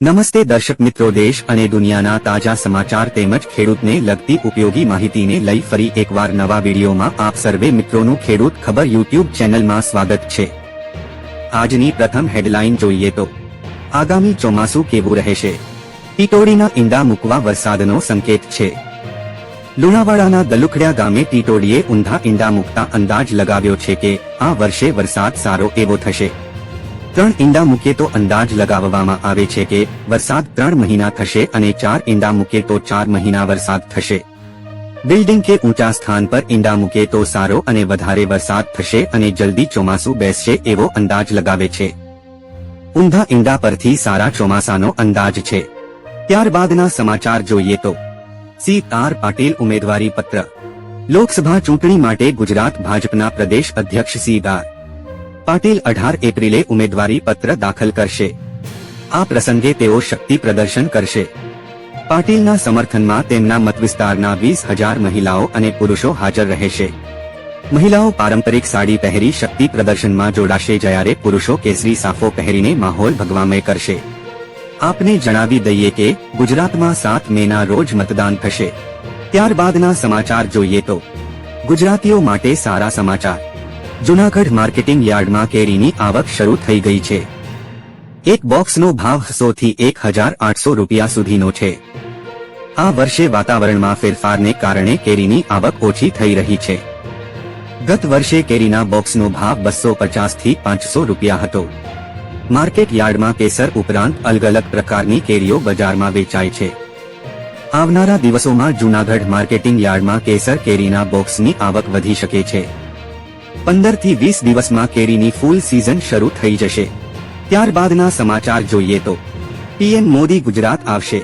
નમસ્તે દર્શક મિત્રો, દેશ અને દુનિયાના તાજા સમાચાર તેમજ ખેડૂતને લગતી ઉપયોગી માહિતીને લઈ ફરી એકવાર નવા વિડીયોમાં આપ સર્વે મિત્રોનું ખેડૂત ખબર યુટ્યુબ ચેનલમાં સ્વાગત છે। આજની પ્રથમ હેડલાઇન જોઈએ તો આગામી ચોમાસું કેવું રહેશે? ટીટોડીના ઈંડા મૂકવા વરસાદનો સંકેત છે। લુણાવાડાના દલુખડિયા ગામે ટીટોડીએ ઊંધા ઈંડા મૂકતા અંદાજ લગાવ્યો છે કે આ વર્ષે વરસાદ સારો એવો થશે। 3 ઈંડા મૂકે તો અંદાજ લગાવવામાં આવે છે કે વરસાદ 3 મહિના થશે અને 4 ઈંડા મૂકે તો 4 મહિના વરસાદ થશે। બિલ્ડિંગ કે ઊંચા સ્થાન પર ઈંડા મૂકે તો સારો અને વધારે વરસાદ થશે અને જલ્દી ચોમાસું બેસશે એવો અંદાજ લગાવે છે। ઊંધા ઈંડા પરથી સારા ચોમાસાનો અંદાજ છે। ત્યારબાદના સમાચાર જોઈએ તો સી.આર. પાટીલ ઉમેદવારી પત્ર। લોકસભા ચૂંટણી માટે ગુજરાત ભાજપના પ્રદેશ અધ્યક્ષ સી.આર. પાટીલ 18 એપ્રિલે ઉમેદવારી પત્ર દાખલ કરશે। આ પ્રસંગે તેઓ શક્તિ પ્રદર્શન કરશે। પાટીલના સમર્થનમાં તેમના મતવિસ્તારના 20,000 મહિલાઓ અને પુરુષો હાજર રહેશે। મહિલાઓ પારંપરિક સાડી પહેરી શક્તિ પ્રદર્શનમાં જોડાશે, જ્યારે પુરુષો કેસરી સાફો પહેરીને માહોલ ભગવામય કરશે। આપને જણાવી દઈએ કે ગુજરાતમાં 7 મેના રોજ મતદાન થશે। ત્યારબાદના સમાચાર જોઈએ તો ગુજરાતીઓ માટે સારા સમાચાર। જૂનાગઢ માર્કેટિંગ યાર્ડમાં કેરીની આવક શરૂ થઈ ગઈ છે। એક બોક્સનો ભાવ 100 થી 1,800 રૂપિયા સુધીનો છે। આ વર્ષે વાતાવરણમાં ફેરફારને કારણે કેરીની આવક ઓછી થઈ રહી છે। ગત વર્ષે કેરીના બોક્સનો ભાવ 250 થી 500 રૂપિયા હતો। માર્કેટ યાર્ડમાં કેસર ઉપરાંત અલગ અલગ પ્રકારની કેરીઓ બજારમાં વેચાય છે। આવનારા દિવસોમાં જૂનાગઢ માર્કેટિંગ યાર્ડમાં કેસર કેરીના બોક્સની આવક વધી શકે છે। 15 થી 20 દિવસમાં કેરીની ફૂલ સિઝન શરૂ થઈ જશે। ત્યારબાદના સમાચાર જોઈએ તો પીએમ મોદી ગુજરાત આવશે।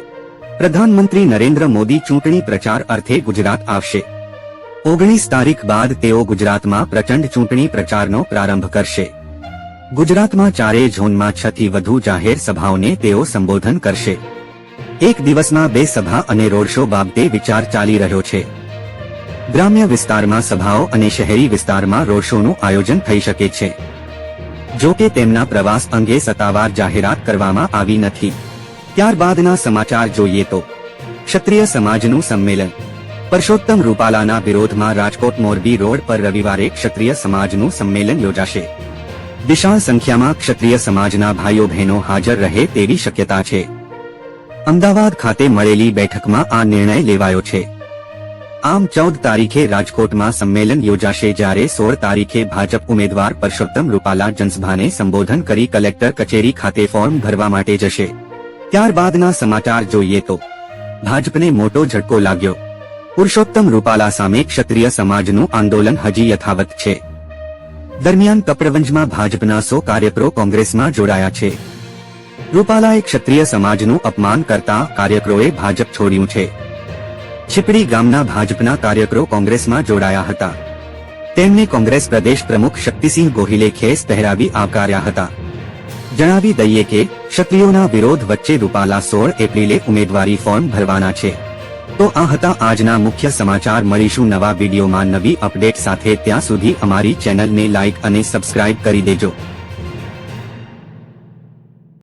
પ્રધાનમંત્રી નરેન્દ્ર મોદી ચૂંટણી પ્રચાર અર્થે ગુજરાત આવશે। 19 તારીખ બાદ તેઓ ગુજરાતમાં પ્રચંડ ચૂંટણી પ્રચારનો પ્રારંભ કરશે। ગુજરાતમાં 4 ઝોનમાં 6 થી વધુ જાહેર સભાઓને તેઓ સંબોધન કરશે। એક દિવસમાં 2 સભા અને રોડ શો બાબતે વિચાર ચાલી રહ્યો છે। ગ્રામ્ય વિસ્તારમાં સભાઓ અને શહેરી વિસ્તારમાં રોડ શોનું આયોજન થઈ શકે છે। જો કે તેમના પ્રવાસ અંગે સત્તાવાર જાહેરાત કરવામાં આવી નથી। ત્યારબાદના સમાચાર જોઈએ તો ક્ષત્રિય સમાજનું સંમેલન। પરસોત્તમ રૂપાલાના વિરોધમાં રાજકોટ મોરબી રોડ પર રવિવારે ક્ષત્રિય સમાજનું સંમેલન યોજાશે। વિશાળ સંખ્યામાં ક્ષત્રિય સમાજના ભાઈઓ બહેનો હાજર રહે તેવી શક્યતા છે। અમદાવાદ ખાતે મળેલી બેઠકમાં આ નિર્ણય લેવાયો છે। આમ 14 તારીખે રાજકોટમાં સંમેલન યોજાશે, જ્યારે 16 તારીખે ભાજપ ઉમેદવાર પરસોત્તમ રૂપાલા જનસભાને સંબોધન કરી કલેક્ટર કચેરી ખાતે ફોર્મ ભરવા માટે જશે। ત્યારબાદના સમાચાર જોઈએ તો ભાજપને મોટો ઝટકો લાગ્યો। પુરુષોત્તમ રૂપાલા સામે ક્ષત્રિય સમાજનું આંદોલન હજી યથાવત છે। દરમિયાન કપડવંજમાં ભાજપના 100 કાર્યકરો કોંગ્રેસમાં જોડાયા છે। રૂપાલાએ ક્ષત્રિય સમાજનું અપમાન કરતા કાર્યકરોએ ભાજપ છોડ્યું છે। છીપડી ગામના ભાજપના કાર્યકરો કોંગ્રેસમાં જોડાયા હતા। તેમને કોંગ્રેસ પ્રદેશ પ્રમુખ શક્તિસિંહ ગોહિલે ખેસ પહેરાવી આવકાર્યા હતા। જણાવી દઈએ કે ક્ષત્રિયોના વિરોધ વચ્ચે રૂપાલા 16 એપ્રિલે ઉમેદવારી ફોર્મ ભરવાના છે। તો આ હતા આજના મુખ્ય સમાચાર। મળીશું નવા વિડીયોમાં નવી અપડેટ સાથે। ત્યાં સુધી અમારી ચેનલને લાઇક અને સબસ્ક્રાઇબ કરી દેજો।